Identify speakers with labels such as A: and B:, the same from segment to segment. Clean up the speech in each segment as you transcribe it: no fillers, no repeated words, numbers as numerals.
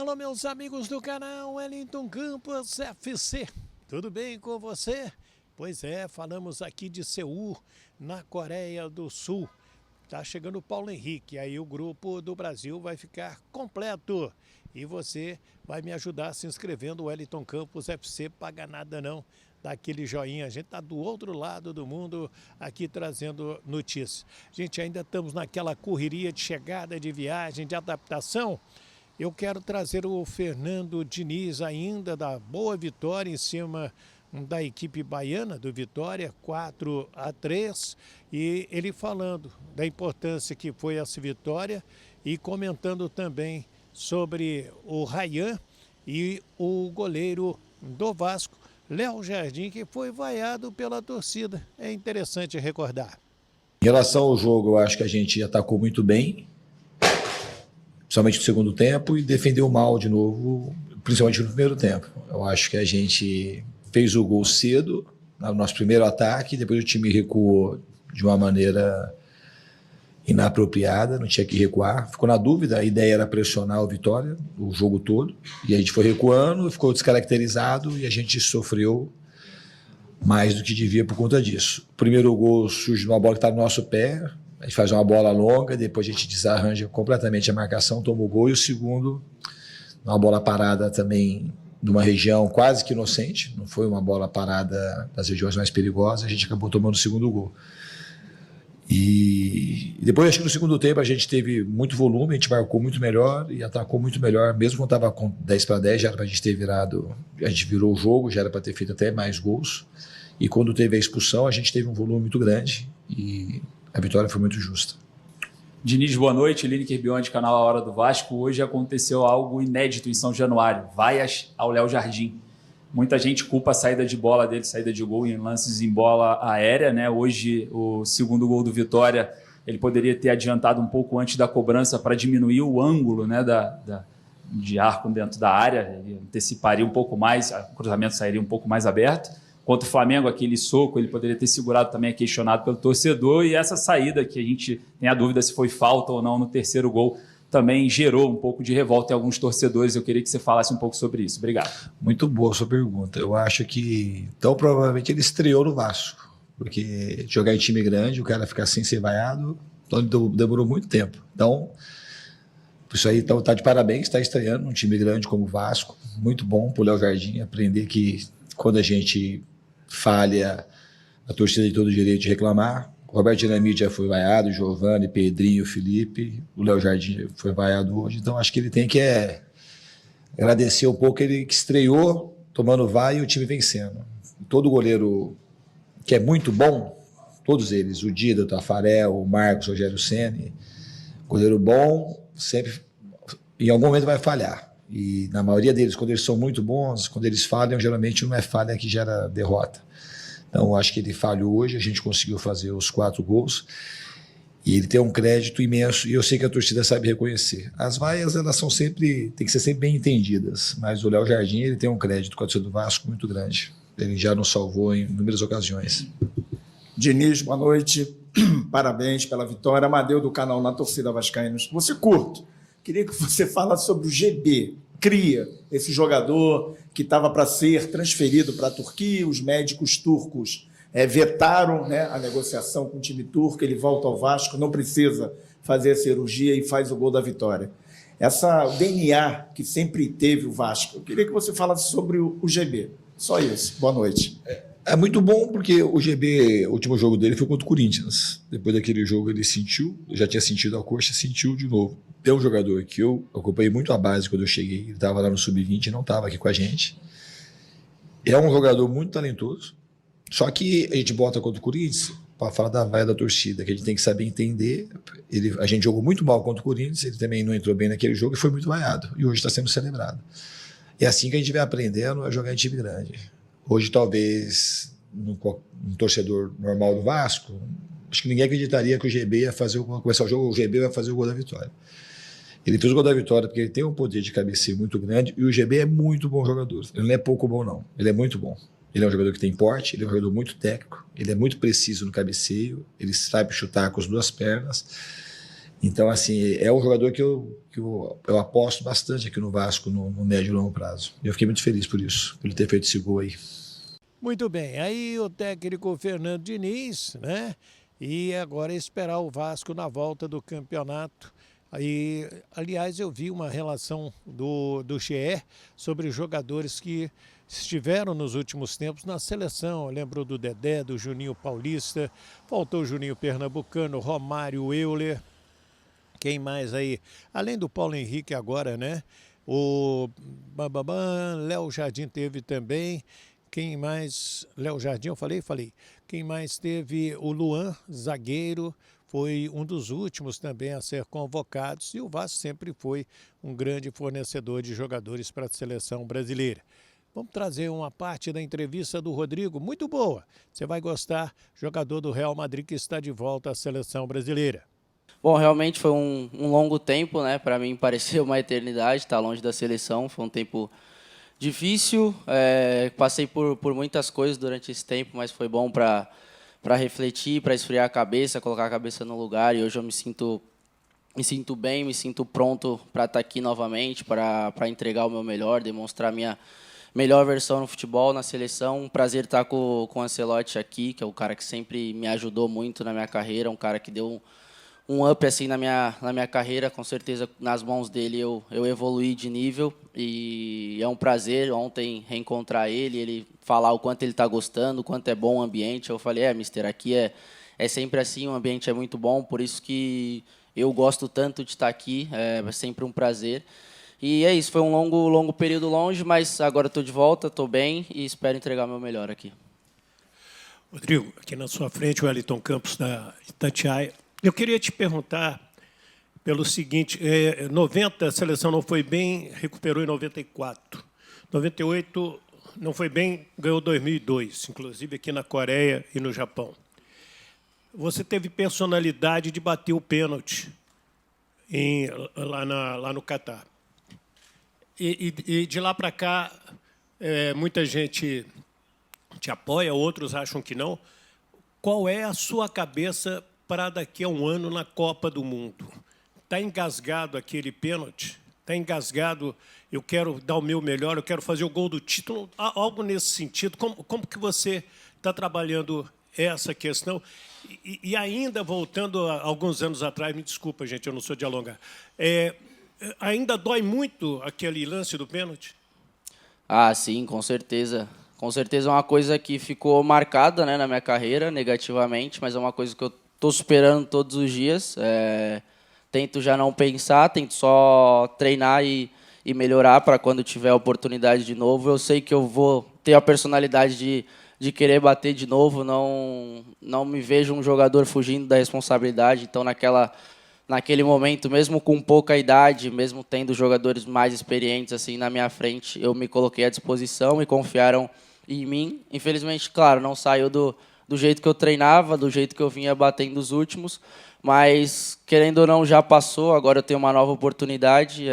A: Alô, meus amigos do canal Wellington Campos FC, tudo bem com você? Pois é, falamos aqui de Seul, na Coreia do Sul. Tá chegando o Paulo Henrique, aí o grupo do Brasil vai ficar completo. E você vai me ajudar se inscrevendo no Wellington Campos FC, paga nada não, dá aquele joinha. A gente tá do outro lado do mundo aqui trazendo notícias. Gente, ainda estamos naquela correria de chegada, de viagem, de adaptação. Eu quero trazer o Fernando Diniz ainda da boa vitória em cima da equipe baiana do Vitória, 4-3, e ele falando da importância que foi essa vitória e comentando também sobre o Ryan e o goleiro do Vasco, Léo Jardim, que foi vaiado pela torcida. É interessante recordar.
B: Em relação ao jogo, eu acho que a gente atacou muito bem, principalmente no segundo tempo, e defendeu mal de novo, principalmente no primeiro tempo. Eu acho que a gente fez o gol cedo, no nosso primeiro ataque, depois o time recuou de uma maneira inapropriada, não tinha que recuar. Ficou na dúvida, a ideia era pressionar o Vitória o jogo todo, e a gente foi recuando, ficou descaracterizado e a gente sofreu mais do que devia por conta disso. O primeiro gol surge de uma bola que está no nosso pé, a gente faz uma bola longa, depois a gente desarranja completamente a marcação, toma o gol, e o segundo, uma bola parada também de uma região quase que inocente, não foi uma bola parada das regiões mais perigosas, a gente acabou tomando o segundo gol. E depois, acho que no segundo tempo, a gente teve muito volume, a gente marcou muito melhor e atacou muito melhor, mesmo quando estava com 10-10, já era para a gente ter virado, a gente virou o jogo, já era para ter feito até mais gols, e quando teve a expulsão, a gente teve um volume muito grande e a vitória foi muito justa.
C: Diniz, boa noite. Lineker Beyond, canal A Hora do Vasco. Hoje aconteceu algo inédito em São Januário. Vaias ao Léo Jardim. Muita gente culpa a saída de bola dele, saída de gol em lances em bola aérea, né? Hoje, o segundo gol do Vitória, ele poderia ter adiantado um pouco antes da cobrança para diminuir o ângulo, né, de arco dentro da área. Ele anteciparia um pouco mais, o cruzamento sairia um pouco mais aberto. Contra o Flamengo, aquele soco, ele poderia ter segurado também, é questionado pelo torcedor, e essa saída, que a gente tem a dúvida se foi falta ou não no terceiro gol, também gerou um pouco de revolta em alguns torcedores. Eu queria que você falasse um pouco sobre isso. Obrigado.
B: Muito boa a sua pergunta. Eu acho que, então, provavelmente ele estreou no Vasco, porque jogar em time grande, o cara ficar sem ser vaiado, então demorou muito tempo. Então, isso aí tá de parabéns, está estreando num time grande como o Vasco. Muito bom para o Léo Jardim aprender que quando a gente falha, a torcida tem todo o direito de reclamar. O Roberto Dinamite já foi vaiado, o Giovani, Pedrinho, Felipe, o Léo Jardim foi vaiado hoje, então acho que ele tem que agradecer um pouco ele que estreou tomando vai e o time vencendo. Todo goleiro que é muito bom, todos eles, o Dida, o Tafarel, o Marcos, o Rogério Ceni, goleiro bom, sempre em algum momento vai falhar. E na maioria deles, quando eles são muito bons, quando eles falham, geralmente não é falha que gera derrota. Então, eu acho que ele falhou hoje, a gente conseguiu fazer os 4 gols, e ele tem um crédito imenso, e eu sei que a torcida sabe reconhecer. As vaias, elas são sempre, tem que ser sempre bem entendidas, mas o Léo Jardim, ele tem um crédito com a torcida do Vasco muito grande. Ele já nos salvou em inúmeras ocasiões.
D: Diniz, boa noite, parabéns pela vitória. Amadeu, do canal Na Torcida Vascaínos. Você curto, queria que você falasse sobre o GB, Cria, esse jogador que estava para ser transferido para a Turquia. Os médicos turcos vetaram, né, a negociação com o time turco, ele volta ao Vasco, não precisa fazer a cirurgia e faz o gol da vitória. O DNA que sempre teve o Vasco, eu queria que você falasse sobre o GB. Só isso. Boa noite.
B: É muito bom porque o GB, o último jogo dele foi contra o Corinthians. Depois daquele jogo ele sentiu, já tinha sentido a coxa, sentiu de novo. Tem um jogador que eu acompanhei muito a base quando eu cheguei, ele estava lá no Sub-20 e não estava aqui com a gente. É um jogador muito talentoso, só que a gente bota contra o Corinthians para falar da vaia da torcida, que a gente tem que saber entender. A gente jogou muito mal contra o Corinthians, ele também não entrou bem naquele jogo e foi muito vaiado. E hoje está sendo celebrado. É assim que a gente vai aprendendo a jogar em time grande. Hoje, talvez, um torcedor normal do Vasco, acho que ninguém acreditaria que o GB ia começar o jogo, o GB vai fazer o gol da vitória. Ele fez o gol da vitória porque ele tem um poder de cabeceio muito grande, e o GB é muito bom jogador. Ele não é pouco bom, não. Ele é muito bom. Ele é um jogador que tem porte, ele é um jogador muito técnico, ele é muito preciso no cabeceio, ele sabe chutar com as duas pernas. Então, assim, é um jogador que que eu aposto bastante aqui no Vasco no médio e longo prazo. E eu fiquei muito feliz por isso, por ele ter feito esse gol aí.
A: Muito bem, aí o técnico Fernando Diniz, né? E agora esperar o Vasco na volta do campeonato. Aí, aliás, eu vi uma relação do GE sobre os jogadores que estiveram nos últimos tempos na seleção. Eu lembro do Dedé, do Juninho Paulista, faltou o Juninho Pernambucano, Romário, Euler. Quem mais aí? Além do Paulo Henrique agora, né? O Léo Jardim teve também. Quem mais? Léo Jardim, eu falei? Falei. Quem mais teve? O Luan, zagueiro, foi um dos últimos também a ser convocados. E o Vasco sempre foi um grande fornecedor de jogadores para a seleção brasileira. Vamos trazer uma parte da entrevista do Rodrigo, muito boa. Você vai gostar, jogador do Real Madrid que está de volta à seleção brasileira.
E: Bom, realmente foi um longo tempo, né? Para mim pareceu uma eternidade estar longe da seleção. Foi um tempo difícil, passei por muitas coisas durante esse tempo, mas foi bom para refletir, para esfriar a cabeça, colocar a cabeça no lugar. E hoje eu me sinto bem, me sinto pronto para estar aqui novamente, para entregar o meu melhor, demonstrar a minha melhor versão no futebol, na seleção. Um prazer estar com o Ancelotti aqui, que é o cara que sempre me ajudou muito na minha carreira, um cara que deu um up assim na minha carreira. Com certeza nas mãos dele eu evoluí de nível e é um prazer ontem reencontrar ele falar o quanto ele está gostando, o quanto é bom o ambiente. Eu falei, mister, aqui é sempre assim, o ambiente é muito bom, por isso que eu gosto tanto de estar aqui, é sempre um prazer. E é isso, foi um longo período longe, mas agora estou de volta, estou bem e espero entregar o meu melhor aqui.
A: Rodrigo, aqui na sua frente o Wellington Campos da Itatiaia. Eu queria te perguntar pelo seguinte, 90 a seleção não foi bem, recuperou em 94. 98 não foi bem, ganhou 2002, inclusive aqui na Coreia e no Japão. Você teve personalidade de bater o pênalti lá no Catar. E de lá para cá, muita gente te apoia, outros acham que não. Qual é a sua cabeça para daqui a um ano na Copa do Mundo? Está engasgado aquele pênalti? Está engasgado, eu quero dar o meu melhor, eu quero fazer o gol do título? Algo nesse sentido? Como que você está trabalhando essa questão? E ainda, voltando a alguns anos atrás, me desculpa, gente, eu não sou de alongar, ainda dói muito aquele lance do pênalti?
E: Ah, sim, com certeza. Com certeza é uma coisa que ficou marcada, né, na minha carreira, negativamente, mas é uma coisa que eu estou superando todos os dias. Tento já não pensar, tento só treinar e melhorar para quando tiver a oportunidade de novo. Eu sei que eu vou ter a personalidade de querer bater de novo, não me vejo um jogador fugindo da responsabilidade, então naquele momento, mesmo com pouca idade, mesmo tendo jogadores mais experientes assim na minha frente, eu me coloquei à disposição e confiaram em mim. Infelizmente, claro, não saiu do jeito que eu treinava, do jeito que eu vinha batendo os últimos, mas, querendo ou não, já passou, agora eu tenho uma nova oportunidade,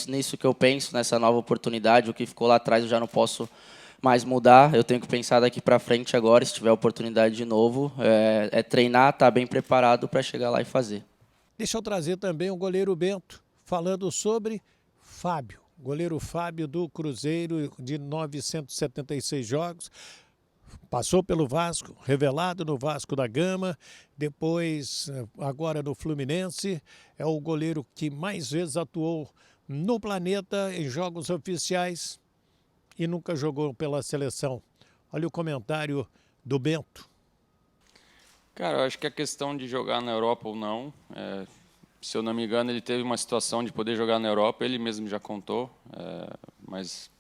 E: nisso que eu penso, nessa nova oportunidade. O que ficou lá atrás eu já não posso mais mudar, eu tenho que pensar daqui para frente agora, se tiver oportunidade de novo, treinar, estar bem preparado para chegar lá e fazer.
A: Deixa eu trazer também o goleiro Bento, falando sobre Fábio. Goleiro Fábio do Cruzeiro, de 976 jogos. Passou pelo Vasco, revelado no Vasco da Gama, depois agora no Fluminense. É o goleiro que mais vezes atuou no planeta em jogos oficiais e nunca jogou pela seleção. Olha o comentário do Bento.
F: Cara, eu acho que a questão de jogar na Europa ou não, se eu não me engano, ele teve uma situação de poder jogar na Europa, ele mesmo já contou, mas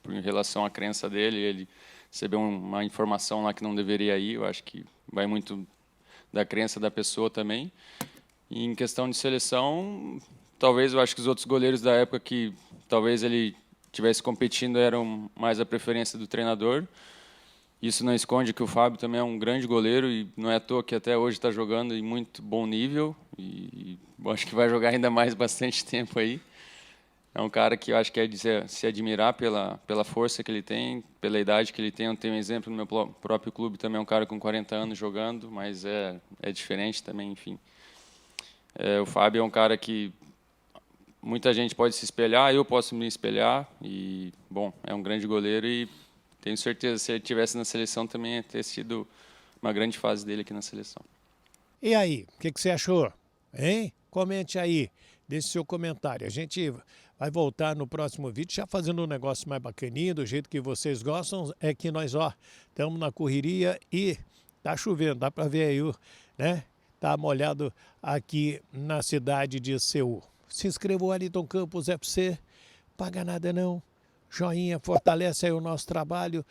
F: em relação à crença dele, ele recebeu uma informação lá que não deveria ir. Eu acho que vai muito da crença da pessoa também. E em questão de seleção, talvez eu acho que os outros goleiros da época que talvez ele tivesse competindo eram mais a preferência do treinador. Isso não esconde que o Fábio também é um grande goleiro e não é à toa que até hoje está jogando em muito bom nível e acho que vai jogar ainda mais bastante tempo aí. É um cara que eu acho que é de se admirar pela força que ele tem, pela idade que ele tem. Eu tenho um exemplo no meu próprio clube também, um cara com 40 anos jogando, mas é diferente também, enfim. O Fábio é um cara que muita gente pode se espelhar, eu posso me espelhar. E, bom, é um grande goleiro e tenho certeza que se ele estivesse na seleção também ia ter sido uma grande fase dele aqui na seleção.
A: E aí, o que você achou? Hein? Comente aí, deixe seu comentário. A gente vai voltar no próximo vídeo já fazendo um negócio mais bacaninho, do jeito que vocês gostam. É que nós, ó, estamos na correria e tá chovendo, dá para ver aí, né? Tá molhado aqui na cidade de Seul. Se inscreva, Wellington Campos FC, paga nada não. Joinha, fortalece aí o nosso trabalho,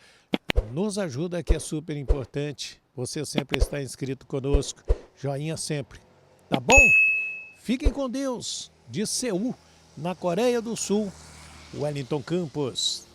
A: nos ajuda, que é super importante. Você sempre está inscrito conosco, joinha sempre, tá bom? Fiquem com Deus, de Seul, na Coreia do Sul, Wellington Campos.